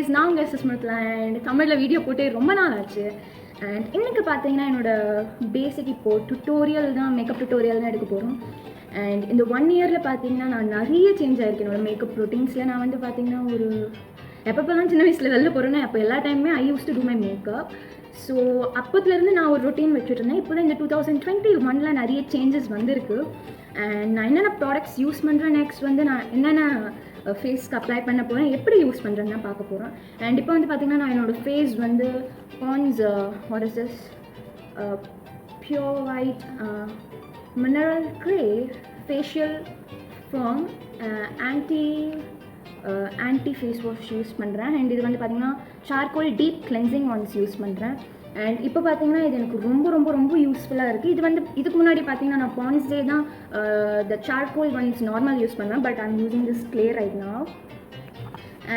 guys, நான் உங்கள் சுஸ்மித்லா and தமிழில் வீடியோ போட்டு ரொம்ப நாள் ஆச்சு. அண்ட் இன்றைக்கி பார்த்தீங்கன்னா என்னோடய பேசிக் இப்போது டுட்டோரியல் தான், மேக்கப் டுட்டோரியல் தான் எடுக்க போகிறோம். அண்ட் இந்த 1 இயரில் பார்த்தீங்கன்னா நான் நிறைய சேஞ்ச் ஆகிருக்கேன் என்னோடய மேக்கப் ரொட்டீன்ஸில். நான் வந்து பார்த்தீங்கன்னா ஒரு எப்பப்போலாம் சின்ன வயசில் வெளில போகிறேன்னா அப்போ எல்லா டைமுமே I use to do my makeup. So அப்போத்துலேருந்து நான் ஒரு ரொட்டீன் வச்சுருந்தேன். இப்போ தான் இந்த 2021 நிறைய சேஞ்சஸ் வந்திருக்கு. அண்ட் நான் என்னென்ன ப்ராடக்ட்ஸ் யூஸ் பண்ணுறேன், நெக்ஸ்ட் வந்து நான் என்னென்ன ஃபேஸ்க்கு அப்ளை பண்ண போகிறேன், எப்படி யூஸ் பண்ணுறேன்னு தான் பார்க்க போகிறேன். அண்ட் இப்போ வந்து பார்த்திங்கன்னா நான் என்னோடய ஃபேஸ் வந்து Pond's what is this pure white mineral clay facial foam anti face wash use பண்ணுறேன். அண்ட் இது வந்து பார்த்திங்கன்னா charcoal deep cleansing once use பண்ணுறேன். அண்ட் இப்போ பார்த்தீங்கன்னா இது எனக்கு ரொம்ப ரொம்ப ரொம்ப யூஸ்ஃபுல்லாக இருக்குது. இது வந்து இதுக்கு முன்னாடி பார்த்தீங்கன்னா நான் பான்ஸ்டே தான் the charcoal ones normal use பண்ணுவேன். But I'm using this clay right now.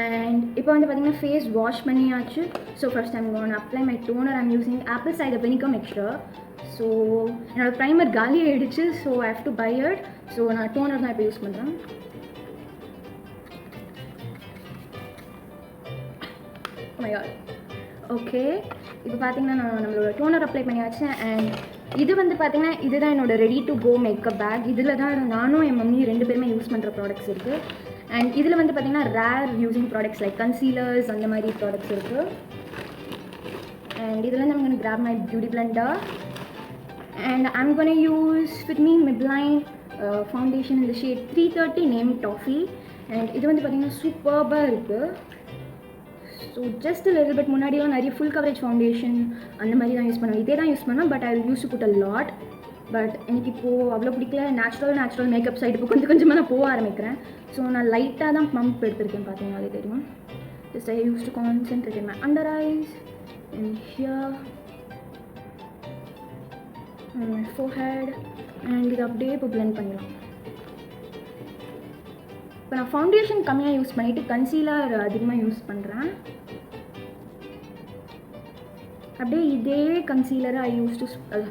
And இப்போ வந்து பார்த்தீங்கன்னா ஃபேஸ் வாஷ் பண்ணியாச்சு. So first time gonna apply my toner. I'm using apple cider vinegar mixer. So என்னோடய ப்ரைமர் காலி ஆகிடுச்சு. So I have to buy it. So நான் toner தான் இப்போ யூஸ் பண்ணுறேன். ஓகே, இப்போ பார்த்தீங்கன்னா நான் நம்மளோட டோனர் அப்ளை பண்ணியாச்சு. அண்ட் இது வந்து பார்த்தீங்கன்னா இதுதான் என்னோடய ready to go makeup pack. இதில் தான் நானும் என் மம்மி 2 பேருமே யூஸ் பண்ணுற ப்ராடக்ட்ஸ் இருக்குது. அண்ட் இதில் வந்து பார்த்தீங்கன்னா rare using products like concealers அந்த மாதிரி ப்ராடக்ட்ஸ் இருக்குது. அண்ட் இதில் நம்ம going to grab my beauty blender and I'm going to use Fit Me Maybelline foundation in the shade 330 named Toffee. and இது வந்து பார்த்தீங்கன்னா சூப்பர்பாக இருக்குது. ஸோ ஜஸ்ட் லிட்டில் பிட் முன்னாடியெல்லாம் நிறைய ஃபுல் கவரேஜ் ஃபவுண்டேஷன் அந்த மாதிரி தான் யூஸ் பண்ணுவேன். இதே தான் யூஸ் பண்ணுவேன். But I use to put a lot. But எனக்கு இப்போது அவ்வளோ பிடிக்கல. நேச்சுரல் மேக்கப் சைடு இப்போ கொஞ்சமாக நான் போக ஆரம்பிக்கிறேன். ஸோ நான் லைட்டாக தான் பம்ப் எடுத்திருக்கேன், பார்த்தீங்கன்னாலே தெரியும். Just I use to concentrate in my under eyes and here and my forehead. And இது அப்படியே இப்போ பிளெண்ட் பண்ணிடலாம். இப்போ நான் ஃபவுண்டேஷன் கம்மியாக யூஸ் பண்ணிவிட்டு கன்சீலர் அதிகமாக யூஸ் பண்ணுறேன். அப்படியே இதே கன்சீலரை ஐ யூஸ் டு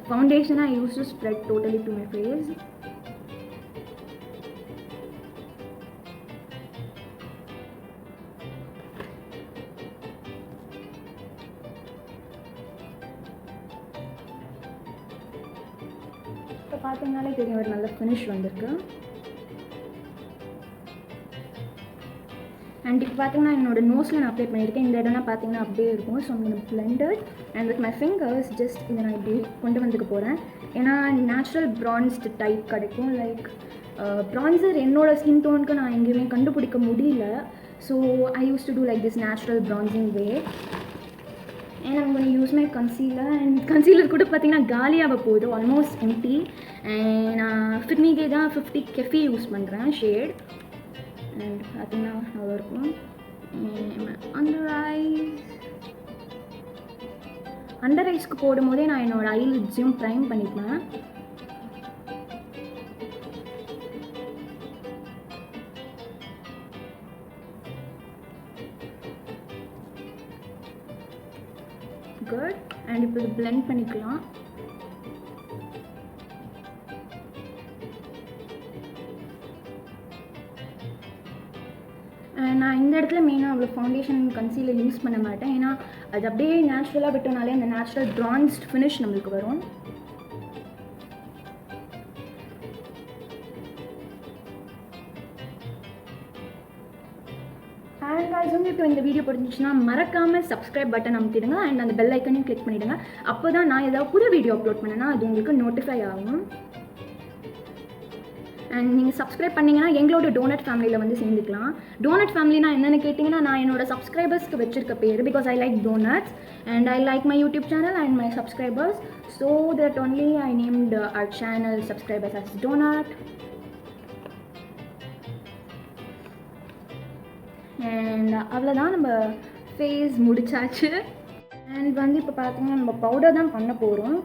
ஃபவுண்டேஷனை I use to spread totally to my face. இப்போ பார்த்தீங்கனாலே தெரியும் ஒரு நல்ல ஃபினிஷ் வந்திருக்கு. அண்ட் இப்போ பார்த்தீங்கன்னா என்னோடய நோஸில் நான் அப்ளை பண்ணியிருக்கேன். இந்த இடம்லாம் பார்த்தீங்கன்னா அப்படியே இருக்கும். So I'm blended and with my fingers just இதை நான் இப்படி கொண்டு வந்துக்க போகிறேன். ஏன்னா நேச்சுரல் ப்ரான்ஸ்டு டைப் கிடைக்கும். லைக் ப்ரான்சர் என்னோடய ஸ்கின் டோனுக்கு நான் எங்கேயுமே கண்டுபிடிக்க முடியல. So I use to do like this natural bronzing way. and I'm going to use my concealer. and concealer கூட பார்த்தீங்கன்னா காலியாக போகுது, ஆல்மோஸ்ட் எம்டி. அண்ட் நான் Fit Me தான் 50 கெஃபி யூஸ் பண்ணுறேன் ஷேட். அண்ட் பார்த்தீங்கன்னா நல்லா இருக்கும். அண்டர் ஐஸ்க்கு போடும் போதே நான் என்னோடய ஐலிட்ஸையும் ப்ரைம் பண்ணிப்பேன். குட். அண்ட் இப்போ இது பிளெண்ட் பண்ணிக்கலாம். நான் இந்த இடத்துல மெயினாக அவ்வளோ ஃபவுண்டேஷன் கன்சீலர் யூஸ் பண்ண மாட்டேன். ஏன்னா அது அப்படியே நேச்சுரலாக விட்டோனாலே அந்த நேச்சுரல் ப்ரான்ஸ்ட் ஃபினிஷ் நம்மளுக்கு வரும். அண்ட் guys, உங்களுக்கு இந்த வீடியோ பிடிச்சிச்சுன்னா மறக்காமல் சப்ஸ்கிரைப் பட்டன் அமுத்திடுங்க. அண்ட் அந்த பெல் ஐக்கனையும் கிளிக் பண்ணிவிடுங்க. அப்போ தான் நான் ஏதாவது புது வீடியோ அப்லோட் பண்ணேன்னா அது உங்களுக்கு நோட்டிஃபை ஆகும். அண்ட் நீங்கள் சப்ஸ்கிரைப் பண்ணிங்கன்னா எங்களோட டோனட் ஃபேமிலியில் வந்து சேர்ந்துக்கலாம். டோனட் ஃபேமிலினா என்னென்னு கேட்டிங்கன்னா நான் என்னோடய சப்ஸ்கிரைபர்ஸ்க்கு வச்சுருக்க பேர். Because I like donuts and I like my YouTube channel and my subscribers. So that only I named our channel subscribers as donut. And அவ்வளோதான், நம்ம ஃபேஸ் முடிச்சாச்சு. அண்ட் வந்து இப்போ பார்த்தீங்கன்னா நம்ம பவுடர் தான் பண்ண போகிறோம்.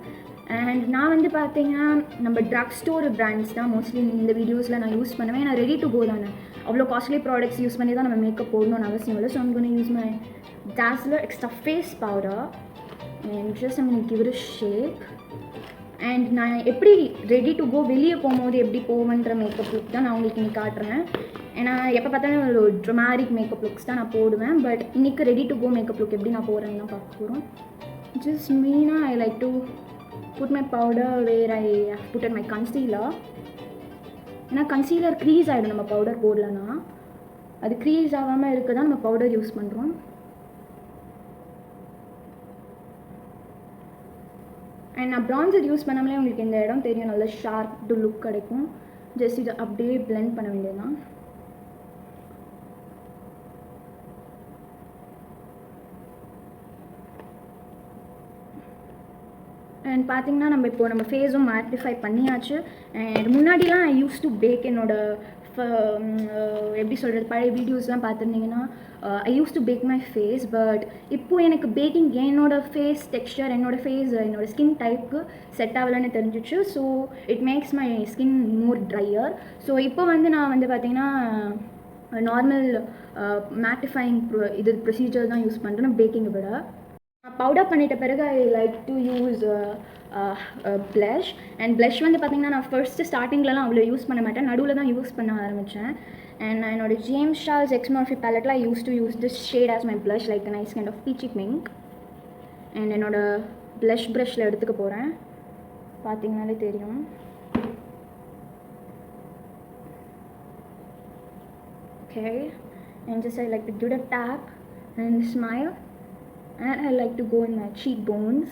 அண்ட் நான் வந்து பார்த்தீங்கன்னா நம்ம ட்ரக் ஸ்டோர் பிராண்ட்ஸ் தான் மோஸ்ட்லி இந்த வீடியோஸில் நான் யூஸ் பண்ணுவேன். நான் ரெடி டு கோ தானே, அவ்வளோ காஸ்ட்லி ப்ராடக்ட்ஸ் யூஸ் பண்ணி தான் நம்ம மேக்கப் போடணும்னு அவசியம் இல்லை. So I'm going to use my Dazzler Extra Face Powder and just I'm going to give it a shake. And நான் எப்படி ரெடி டு கோ வெளியே போகும்போது எப்படி போவேன்ற மேக்கப் லுக் தான் நான் உங்களுக்கு இன்றைக்கி காட்டுறேன். ஏன்னா எப்போ பார்த்தாலும் ஒரு ட்ரமாரிக் மேக்கப் லுக்ஸ் தான் நான் போடுவேன். பட் இன்றைக்கி ready to go makeup look எப்படி நான் போடுறேன்னு தான் பார்க்க போகிறோம். ஜஸ்ட் மெயினாக I like to put my powder where I put at my concealer. ஏன்னா கன்சீலர் க்ரீஸ் ஆகிடும் நம்ம பவுடர் போடலன்னா. அது க்ரீஸ் ஆகாமல் இருக்க தான் நம்ம பவுடர் யூஸ் பண்ணுறோம். அண்ட் நான் ப்ரான்சர் யூஸ் பண்ணாமலே உங்களுக்கு இந்த இடம் தெரியும், நல்ல ஷார்ப் லுக் கிடைக்கும். ஜஸ்ட் இதை அப்படியே பிளெண்ட் பண்ண வேண்டியதுதான். அண்ட் பார்த்திங்கன்னா நம்ம இப்போ நம்ம ஃபேஸும் மேட்டிஃபை பண்ணியாச்சு. அண்ட் முன்னாடிலாம் ஐ யூஸ் டு பேக் எப்படி சொல்கிறது, பழைய வீடியோஸ்லாம் பார்த்துருந்தீங்கன்னா I use to bake my face. But இப்போது எனக்கு பேக்கிங் என்னோடய ஃபேஸ் டெக்ஸ்சர், என்னோடய ஸ்கின் டைப்புக்கு செட் ஆகலைன்னு தெரிஞ்சிச்சு. So it makes my skin more dryer. So இப்போ வந்து நான் வந்து பார்த்திங்கன்னா நார்மல் மேட்டிஃபைங் ப்ரொசீஜர் தான் யூஸ் பண்ணுறேன் பேக்கிங்கை விட. பவுடர் பண்ணிட்ட பிறகு I like to use blush. And blush வந்து பார்த்திங்கன்னா நான் ஃபர்ஸ்ட்டு ஸ்டார்டிங்லலாம் அவ்வளோ யூஸ் பண்ண மாட்டேன், நடுவில் தான் யூஸ் பண்ண ஆரம்பித்தேன். அண்ட் நான் என்னோடய ஜேம்ஸ் சார்ல்ஸ் எக்ஸ் மார்ஃபி பேலட்டில் I use to use this shade as my blush, like nice kind of peachy pink. And என்னோடய ப்ளஷ் ப்ரஷில் எடுத்துக்க போகிறேன், பார்த்திங்கனாலே தெரியும். Okay, and just I like to give it a tap and smile. And I like to go in my cheekbones.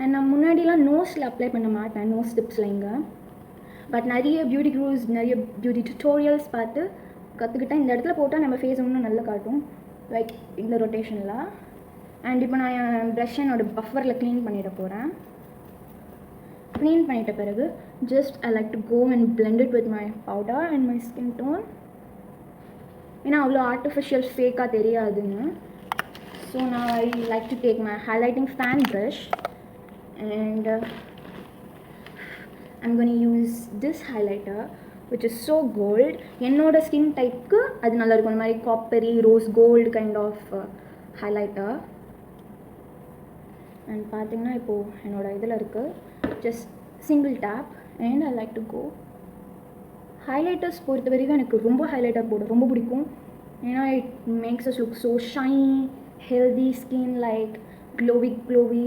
And நான் முன்னாடிலாம் நோஸில் apply பண்ண மாட்டேன், nose டிப்ஸில் இங்கே. பட் நிறைய பியூட்டி குரூஸ், நிறைய பியூட்டி டுட்டோரியல்ஸ் பார்த்து கற்றுக்கிட்டேன். இந்த இடத்துல போட்டால் நம்ம ஃபேஸ் இன்னும் நல்லா காட்டும், லைக் இந்த ரொட்டேஷனில். அண்ட் இப்போ நான் என் ப்ரஷ் என்னோடய பஃபரில் க்ளீன் பண்ணிட போகிறேன். க்ளீன் பண்ணிட்ட பிறகு just I like to go and blend it with my powder and my skin tone. ஏன்னா அவ்வளோ ஆர்டிஃபிஷியல் ஃபேக்காக தெரியாதுன்னு. ஸோ நான் I like to take my highlighting fan brush and I'm going use this highlighter which is so gold. என்னோட skin டைப்புக்கு அது நல்லாயிருக்கும், இந்த மாதிரி coppery rose gold kind of highlighter. And பார்த்திங்கன்னா இப்போது என்னோடய இதில் இருக்குது, just single tap and I like to go. Highlighters பொறுத்த வரைக்கும் எனக்கு ரொம்ப ஹைலைட்டர் போட ரொம்ப பிடிக்கும். ஏன்னா it makes us look so shiny, healthy skin, like glowy.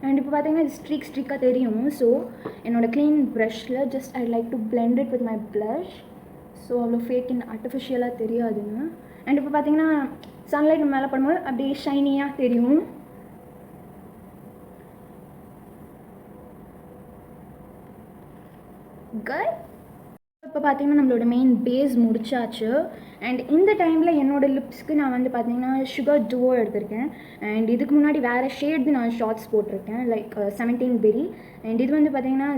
And இப்போ பார்த்தீங்கன்னா இது ஸ்ட்ரீக்காக தெரியும். ஸோ என்னோடய க்ளீன் ப்ரஷில் just I like to blend it with my blush. So அவ்வளோ ஃபேக் அண்ட் ஆர்டிஃபிஷியலாக தெரியாதுன்னு. அண்ட் இப்போ பார்த்தீங்கன்னா சன்லைட் மேலே படும்போது அப்படியே ஷைனியாக தெரியும். குட். இப்போ பார்த்தீங்கன்னா நம்மளோட மெயின் பேஸ் முடிச்சாச்சு. அண்ட் இந்த டைமில் என்னோடய லிப்ஸ்க்கு நான் வந்து பார்த்தீங்கன்னா சுகர் டூவோ எடுத்திருக்கேன். அண்ட் இதுக்கு முன்னாடி வேறு ஷேட் நான் ஷார்ட்ஸ் போட்டிருக்கேன், லைக் 17 பெரி. அண்ட் இது வந்து பார்த்தீங்கன்னா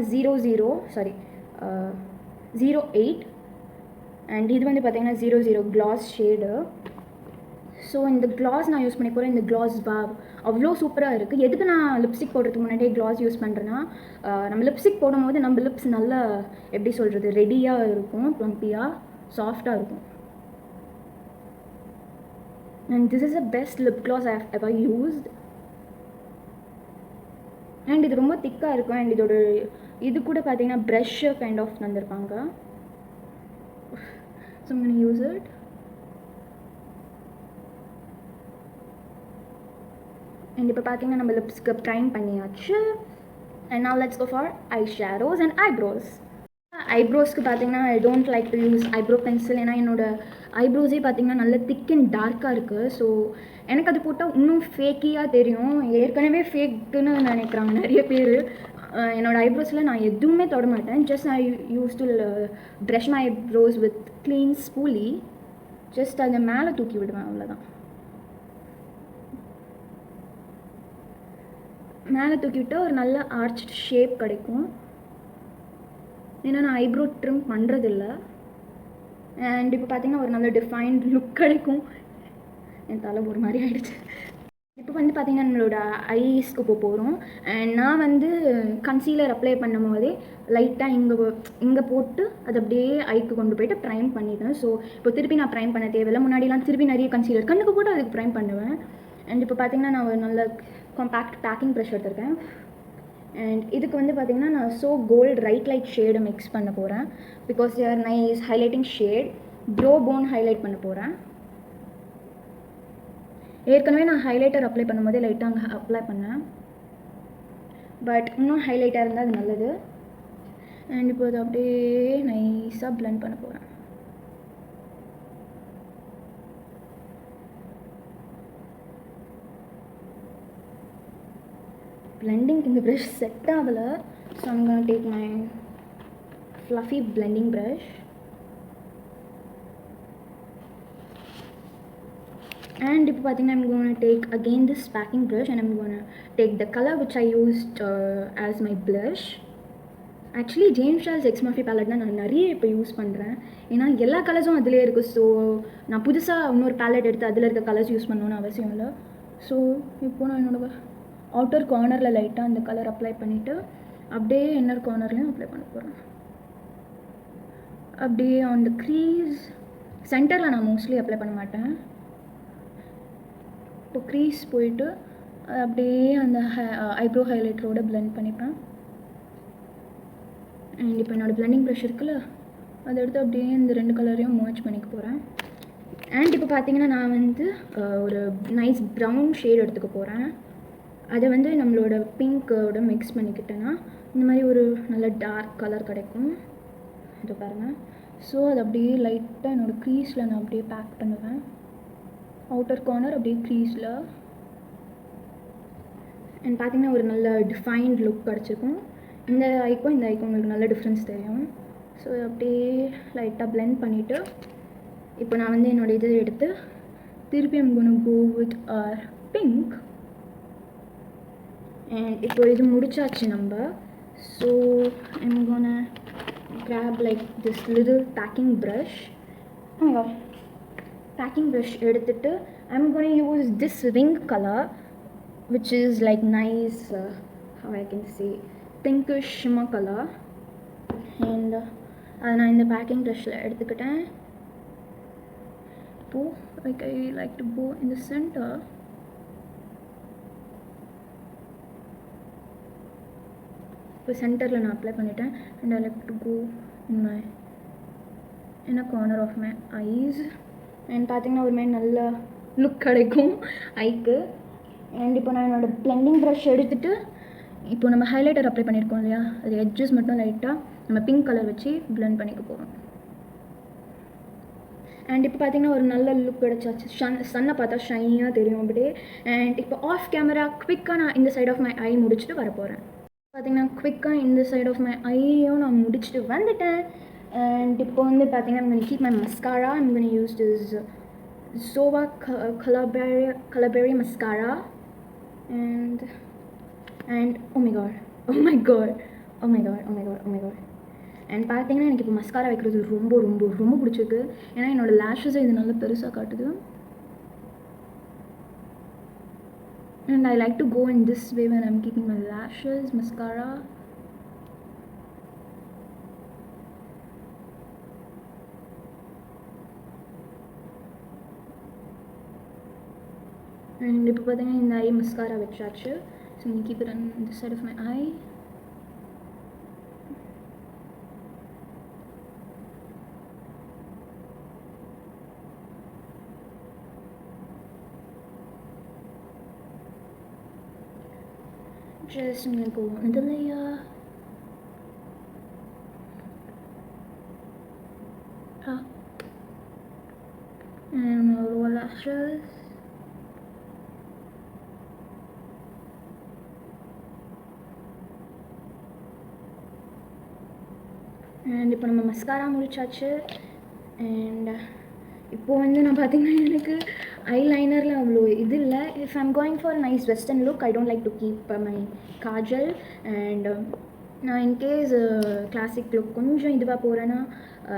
08. அண்ட் இது வந்து பார்த்திங்கன்னா 00 க்ளாஸ் ஷேடு. ஸோ இந்த க்ளாஸ் நான் யூஸ் பண்ணி போகிறேன். இந்த க்ளாஸ் அவ்வளோ சூப்பராக இருக்குது. எதுக்கு நான் லிப்ஸ்டிக் போடுறதுக்கு முன்னாடியே க்ளாஸ் யூஸ் பண்ணுறேன்னா, நம்ம லிப்ஸ்டிக் போடும்போது நம்ம லிப்ஸ் நல்லா எப்படி சொல்கிறது ரெடியாக இருக்கும், ப்ளம்பியாக சாஃப்டாக இருக்கும். And this is the best lip gloss I have ever used. And இது ரொம்ப திக்காக இருக்கும். அண்ட் இதோட இது கூட பார்த்திங்கன்னா ப்ரஷ்ஷு கைண்ட் ஆஃப் தந்திருப்பாங்க. So I'm going to use it. And இப்போ பார்த்தீங்கன்னா நம்ம லிப்ஸ்க்கு ப்ரைம் பண்ணியாச்சு. And now let's go for eyeshadows and eyebrows. ஐப்ரோஸ்க்கு பார்த்தீங்கன்னா ஐ don't like to use eyebrow pencil. ஏன்னா என்னோடய ஐப்ரோஸே பார்த்தீங்கன்னா நல்ல திக் அண்ட் டார்க்காக இருக்குது. ஸோ எனக்கு அது போட்டால் இன்னும் ஃபேக்கியாக தெரியும். ஏற்கனவே ஃபேக்குன்னு நினைக்கிறாங்க நிறைய பேர். என்னோடய ஐப்ரோஸில் நான் எதுவுமே தொட மாட்டேன். Just I use to brush my eyebrows with clean spoolie. Just அதை மேலே தூக்கி விடுவேன், அவ்வளோதான். மேலே தூக்கி விட்டால் ஒரு நல்ல ஆர்ச் ஷேப் கிடைக்கும். ஏன்னா நான் ஐப்ரோ ட்ரிம் பண்ணுறதில்ல. அண்ட் இப்போ பார்த்தீங்கன்னா ஒரு நல்ல டிஃபைன்ட் லுக் கிடைக்கும். என் தலை ஒரு மாதிரி ஆகிடுச்சு. இப்போ வந்து பார்த்திங்கன்னா நம்மளோட ஐஸ்க்கு போகிறோம். அண்ட் நான் வந்து கன்சீலர் அப்ளை பண்ணும் போதே லைட்டாக இங்கே போட்டு அது அப்படியே ஐக்கு கொண்டு போய்ட்டு ப்ரைம் பண்ணிட்டேன். ஸோ இப்போ திருப்பி நான் ப்ரைம் பண்ண தேவையில்லை. முன்னாடிலாம் திருப்பி நிறைய கன்சீலர் கண்ணுக்கு போட்டு அதுக்கு ப்ரைம் பண்ணுவேன். அண்ட் இப்போ பார்த்திங்கன்னா நான் ஒரு நல்ல காம்பேக்ட் பேக்கிங் ப்ரஷ் எடுத்திருக்கேன். அண்ட் இதுக்கு வந்து பார்த்திங்கன்னா நான் ஸோ கோல்ட் ரைட் லைட் ஷேடை மிக்ஸ் பண்ண போகிறேன். Because there nice highlighting shade. Brow bone highlight பண்ண போகிறேன். ஏற்கனவே நான் ஹைலைட்டர் அப்ளை பண்ணும்போதே லைட்டாக அங்கே அப்ளை பண்ணேன். பட் இன்னும் ஹைலைட்டாக இருந்தால் அது நல்லது. அண்ட் இப்போ அது அப்படியே நைஸாக பிளெண்ட் பண்ண போகிறேன். பிளெண்டிங் இந்த ப்ரஷ் செட் ஆகலை. So I'm gonna take my fluffy blending brush. And இப்போ பார்த்தீங்கன்னா I'm going to take again this packing brush and I'm going to take the color which I used as my blush. Actually James Charles X Murphy palette தான் நான் நிறைய இப்போ use பண்ணுறேன். ஏன்னா எல்லா கலர்ஸும் அதிலே இருக்குது. ஸோ நான் புதுசாக இன்னொரு பேலட் எடுத்து அதில் இருக்க கலர்ஸ் யூஸ் பண்ணணும்னு அவசியம் இல்லை. ஸோ இப்போ நான் என்னோட அவுட்டர் கார்னரில் லைட்டாக அந்த கலர் அப்ளை பண்ணிவிட்டு அப்படியே இன்னர் கார்னர்லேயும் அப்ளை பண்ண போகிறேன். அப்படியே ஆன் த க்ரீஸ் சென்டரில் நான் மோஸ்ட்லி அப்ளை பண்ண மாட்டேன். இப்போ க்ரீஸ் போயிட்டு அப்படியே அந்த ஐப்ரோ ஹைலைட்டரோட பிளெண்ட் பண்ணிப்பேன். அண்ட் இப்போ என்னோடய பிளெண்டிங் ப்ரஷ் இருக்குல்ல, அதை எடுத்து அப்படியே இந்த ரெண்டு கலரையும் மர்ஜ் பண்ணிக்க போகிறேன். அண்ட் இப்போ பார்த்தீங்கன்னா நான் வந்து ஒரு நைஸ் ப்ரௌன் ஷேட் எடுத்துக்க போகிறேன். அதை வந்து நம்மளோட பிங்க்கோட மிக்ஸ் பண்ணிக்கிட்டேன்னா இந்த மாதிரி ஒரு நல்ல டார்க் கலர் கிடைக்கும். இது பாருங்கள். ஸோ அது அப்படியே லைட்டாக என்னோடய க்ரீஸில் நான் அப்படியே பேக் பண்ணுவேன். அவுட்டர் கார்னர் அப்படியே க்ரீஸில். அண்ட் பார்த்திங்கன்னா ஒரு நல்ல டிஃபைன்ட் லுக் கிடச்சிருக்கும். இந்த ஐக்கும் இந்த ஐக்கும் உங்களுக்கு நல்ல டிஃப்ரென்ஸ் தெரியும். ஸோ அப்படியே லைட்டாக பிளெண்ட் பண்ணிவிட்டு இப்போ நான் வந்து என்னோடய இது எடுத்து திருப்பி I'm gonna go with our pink. And இப்போ இது முடிச்சாச்சு நம்ம. So I'm gonna grab like this little packing brush. Packing brush எடுத்துட்டு I'm going to use this ring color which is like nice how I can say pinkish shimmer color. And அதை நான் இந்த packing ப்ரஷில் எடுத்துக்கிட்டேன். இப்போது like I like to go in the center. இப்போ சென்டரில் நான் apply பண்ணிட்டேன். And I like to go in my inner corner of my eyes. And பார்த்திங்கன்னா ஒரு மாதிரி நல்ல லுக் கிடைக்கும் ஐக்கு. அண்ட் இப்போ நான் என்னோடய பிளெண்டிங் ப்ரஷ் எடுத்துகிட்டு இப்போ நம்ம ஹைலைட்டர் அப்ளை பண்ணியிருக்கோம் இல்லையா, அது எட்ஜஸ் மட்டும் லைட்டாக நம்ம பிங்க் கலர் வச்சு பிளெண்ட் பண்ணிக்க போகிறோம். அண்ட் இப்போ பார்த்திங்கன்னா ஒரு நல்ல லுக் கிடச்சாச்சு. சன்னை பார்த்தா ஷைனியாக தெரியும் அப்படியே. அண்ட் இப்போ ஆஃப் கேமரா குவிக்காக நான் இந்த சைட் ஆஃப் மை ஐ முடிச்சுட்டு வர போகிறேன். பார்த்திங்கன்னா குவிக்காக இந்த சைட் ஆஃப் மை ஐயும் நான் முடிச்சுட்டு வந்துட்டேன். And இப்போ வந்து பார்த்தீங்கன்னா I'm going to keep my mascara. I'm going to use this Zoa Colorberry mascara. And oh my god, oh my god, oh my god, oh my god, oh my god. And பார்த்தீங்கன்னா எனக்கு இப்போ mascara வைக்கிறது ரொம்ப ரொம்ப ரொம்ப பிடிச்சிருக்கு. ஏன்னா என்னோடய லேஷஸை இது நல்லா பெருசாக காட்டுது. And I like to go in this way when I'm keeping my lashes, mascara. And இப்போ பார்த்தீங்கன்னா இந்த ஐ மஸ்காரா வச்சாச்சு. So I'm going to keep it on this side of my eye. Just I'm going to go another layer. And my lower lashes. And இப்போ நம்ம mascara முடிச்சாச்சு. And இப்போது வந்து நான் பார்த்திங்கன்னா எனக்கு ஐலைனரில் அவ்வளோ இது இல்லை. If I'm going for nice western look I don't like to keep my kajal. And நான் இன்கேஸ் கிளாசிக் லுக் கொஞ்சம் இதுவாக போகிறேன்னா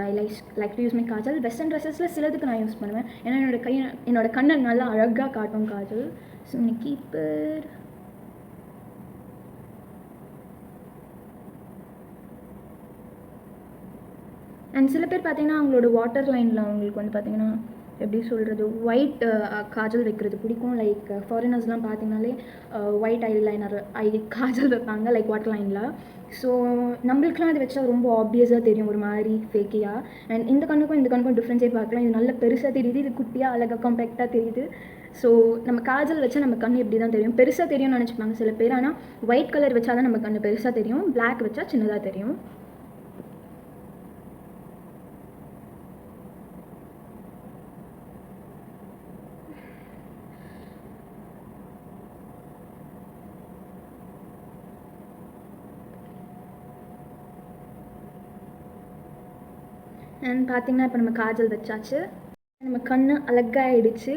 I like to use my kajal. Western ட்ரெஸ்ஸஸில் சிலதுக்கு நான் யூஸ் பண்ணுவேன். ஏன்னா என்னோடய கண்ணை நல்லா அழகாக காட்டும் kajal. So keep it. And சில பேர் பார்த்தீங்கன்னா அவங்களோட வாட்டர் லைனில் அவங்களுக்கு வந்து பார்த்திங்கன்னா எப்படி சொல்கிறது ஒயிட் காஜல் வைக்கிறது பிடிக்கும். லைக் ஃபாரினர்ஸ்லாம் பார்த்தீங்கனாலே ஒயிட் ஐலைனர் காஜல் வைப்பாங்க லைக் வாட்டர் லைனில். ஸோ நம்மளுக்குலாம் அது வச்சா ரொம்ப ஆப்வியஸாக தெரியும் ஒரு மாதிரி ஃபேக்கியாக. அண்ட் இந்த கண்ணுக்கும் டிஃப்ரென்ஸே பார்க்கலாம். இது நல்ல பெருசாக தெரியுது, இது குட்டியாக அழகாக காம்பேக்டாக தெரியுது. ஸோ நம்ம காஜல் வச்சா நம்ம கண் எப்படி தான் தெரியும், பெருசாக தெரியும்னு நினச்சிப்பாங்க சில பேர். ஆனால் ஒயிட் கலர் வச்சா தான் நம்ம கண் பெருசாக தெரியும், பிளாக் வச்சா சின்னதாக தெரியும். அண்ட் பார்த்திங்கன்னா இப்போ நம்ம காஜல் வச்சாச்சு, நம்ம கண் அழகாகிடுச்சு.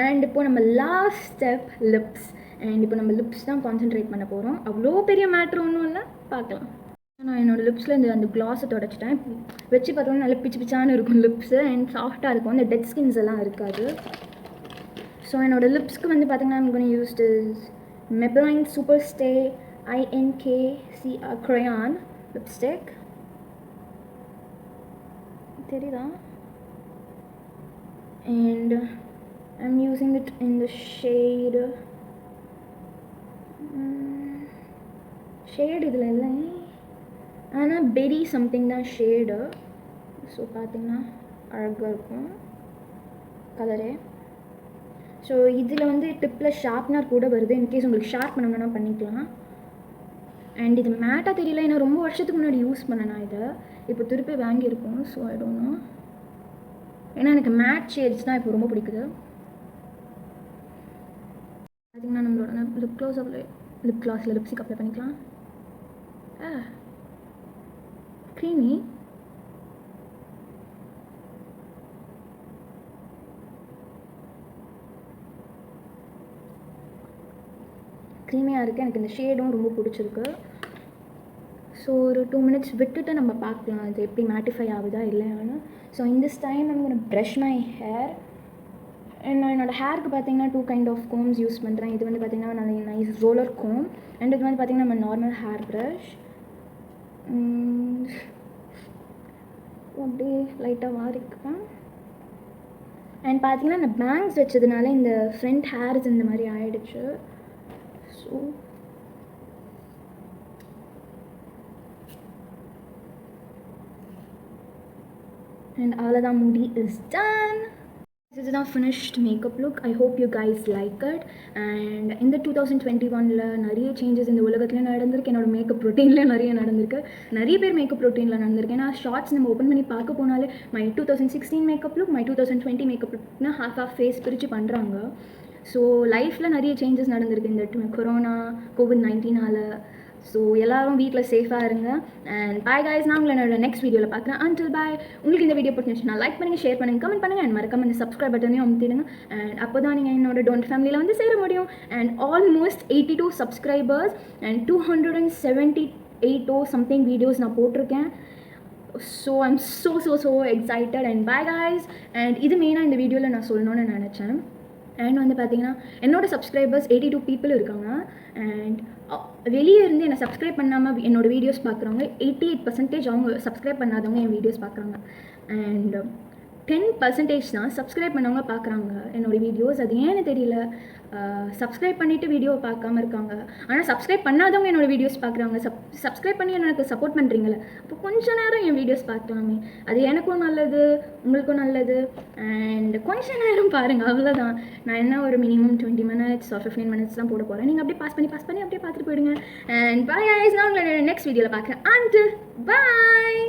அண்ட் இப்போது நம்ம லாஸ்ட் ஸ்டெப் லிப்ஸ். அண்ட் இப்போ நம்ம லிப்ஸ் தான் கான்சென்ட்ரேட் பண்ண போகிறோம். அவ்வளோ பெரிய மேட்ரு ஒன்றும் இல்லை, பார்க்கலாம். நான் என்னோடய லிப்ஸில் இந்த அந்த க்ளாஸை தொடச்சிட்டேன். வச்சு பார்த்தோன்னா நல்லா பிச்சு பிச்சான்னு இருக்கும் லிப்ஸு. அண்ட் சாஃப்டாக இருக்கும், அந்த டெட் ஸ்கின்ஸ் எல்லாம் இருக்காது. ஸோ என்னோடய லிப்ஸ்க்கு வந்து பார்த்திங்கன்னா I'm going to use this Maybelline Superstay INKCR Crayon lipstick. தெரியுதா? And I'm using it in the shade இதில் இல்லை, ஆனால் பெரி சம்திங் தான் ஷேடு. ஸோ பார்த்திங்கன்னா அழகாக இருக்கும் கலரே. ஸோ இதில் வந்து டிப்பில் ஷார்ப்னர் கூட வருது, இன்கேஸ் உங்களுக்கு ஷார்ப் பண்ணணும்னா பண்ணிக்கலாம். அண்ட் இது மேட்டாக தெரியல, ஏன்னா ரொம்ப வருஷத்துக்கு முன்னாடி யூஸ் பண்ணேன் நான் இதை. இப்போ திருப்பி வாங்கியிருக்கோம். ஸோ ஐ டோன்ட் நோ, ஏன்னா எனக்கு மேட் ஷேட்ஸ் தான் இப்போ ரொம்ப பிடிக்குது. பார்த்திங்கன்னா நம்மளோட லிப் க்ளாஸில் லிப்ஸ்டிக் அப்ளை பண்ணிக்கலாம். க்ரீமி. க்ரீமியாக இருக்குது, எனக்கு இந்த ஷேடும் ரொம்ப பிடிச்சிருக்கு. ஸோ ஒரு 2 minutes விட்டுட்டு நம்ம பார்க்கலாம் இது எப்படி மேட்டிஃபை ஆகுதா இல்லையான்னு. ஸோ இந்த டைம் நம்ம ப்ரஷ் மை ஹேர். நான் என்னோடய ஹேருக்கு பார்த்தீங்கன்னா 2 kind of combs யூஸ் பண்ணுறேன். இது வந்து பார்த்திங்கன்னா நல்ல நைஸ் ரோலர் கோம். அண்ட் இது வந்து பார்த்திங்கன்னா நம்ம நார்மல் ஹேர் ப்ரஷ். அப்படியே லைட்டாக வாரிக்குவேன். அண்ட் பார்த்திங்கன்னா நான் பேங்க்ஸ் வச்சதுனால இந்த ஃப்ரண்ட் ஹேர்ஸ் இந்த மாதிரி ஆகிடுச்சு. ஸோ and அவ்வளோதான், முடி is done. This is our finished makeup look. I hope you guys like it. And இந்த 2021ல நிறைய சேஞ்சஸ் இந்த உலகத்தில் நடந்திருக்கு. என்னோட மேக்கப் ரொட்டீனில் நிறைய நடந்திருக்கு. நிறைய பேர் மேக்கப் ரொட்டீனில் நடந்திருக்கு. ஏன்னா ஷார்ட்ஸ் நம்ம ஓப்பன் பண்ணி பார்க்க போனாலே my 2016 makeup look, my 2020 makeup லுக்னா ஹாஃப் ஃபேஸ் பிரித்து பண்ணுறாங்க. ஸோ லைஃப்பில் நிறைய சேஞ்சஸ் நடந்திருக்கு இந்த கொரோனா COVID-19னால. ஸோ எல்லோரும் வீட்டில் சேஃபாக இருங்க. அண்ட் பாய் காய்ஸ், நான் உங்களை என்னோட நெக்ஸ்ட் வீடியோவில் பார்க்குறேன். அன்டில் பாய். உங்களுக்கு இந்த வீடியோ பிடிச்சிருந்துச்சுன்னா லைக் பண்ணுங்கள், ஷேர் பண்ணுங்கள், கமெண்ட் பண்ணுங்கள். அண்ட் மறக்காம இந்த சப்ஸ்கிரைப் பட்டனையும் அமுத்திடுங்க. அண்ட் அப்போ தான் நீங்கள் என்னோட டோன்ட் ஃபேமிலியில் வந்து சேர முடியும். And almost 82 subscribers and 278 something videos நான் போட்டிருக்கேன். So I'm so excited. And bye guys. And இது மெயினாக இந்த வீடியோவில் நான் சொல்லணும்னு நினச்சேன். அண்ட் வந்து பார்த்திங்கன்னா என்னோடய சப்ஸ்கிரைபர்ஸ் 82 people இருக்காங்க. அண்ட் வெளியே இருந்து என்னை சப்ஸ்கிரைப் பண்ணாமல் என்னோடய வீடியோஸ் பார்க்குறவங்க 88% அவங்க சப்ஸ்கிரைப் பண்ணாதவங்க என் வீடியோஸ் பார்க்குறாங்க. அண்ட் 10% தான் சப்ஸ்கிரைப் பண்ணவங்க பார்க்குறாங்க என்னோடய வீடியோஸ். அது ஏன்னு தெரியல. சப்ஸ்கிரைப் பண்ணிவிட்டு வீடியோ பார்க்காம இருக்காங்க, ஆனால் சப்ஸ்கிரைப் பண்ணாதவங்க என்னோடய வீடியோஸ் பார்க்குறாங்க. சப்ஸ்கிரைப் பண்ணி எனக்கு சப்போர்ட் பண்ணுறீங்களே, அப்போ கொஞ்சம் நேரம் என் வீடியோஸ் பார்க்கலாமே, அது எனக்கும் நல்லது, உங்களுக்கும் நல்லது. அண்ட் கொஞ்சம் நேரம் பாருங்கள், அவ்வளோதான். நான் என்ன ஒரு மினிமம் 20 minutes or 15 minutes தான் போட போகிறேன். நீங்கள் அப்படியே பாஸ் பண்ணி அப்படியே பார்த்துட்டு போயிடுங்க. அண்ட் பாய் guys, நான் உங்களை நெக்ஸ்ட் வீடியோவில் பார்க்குறேன். அண்டில் பாய்.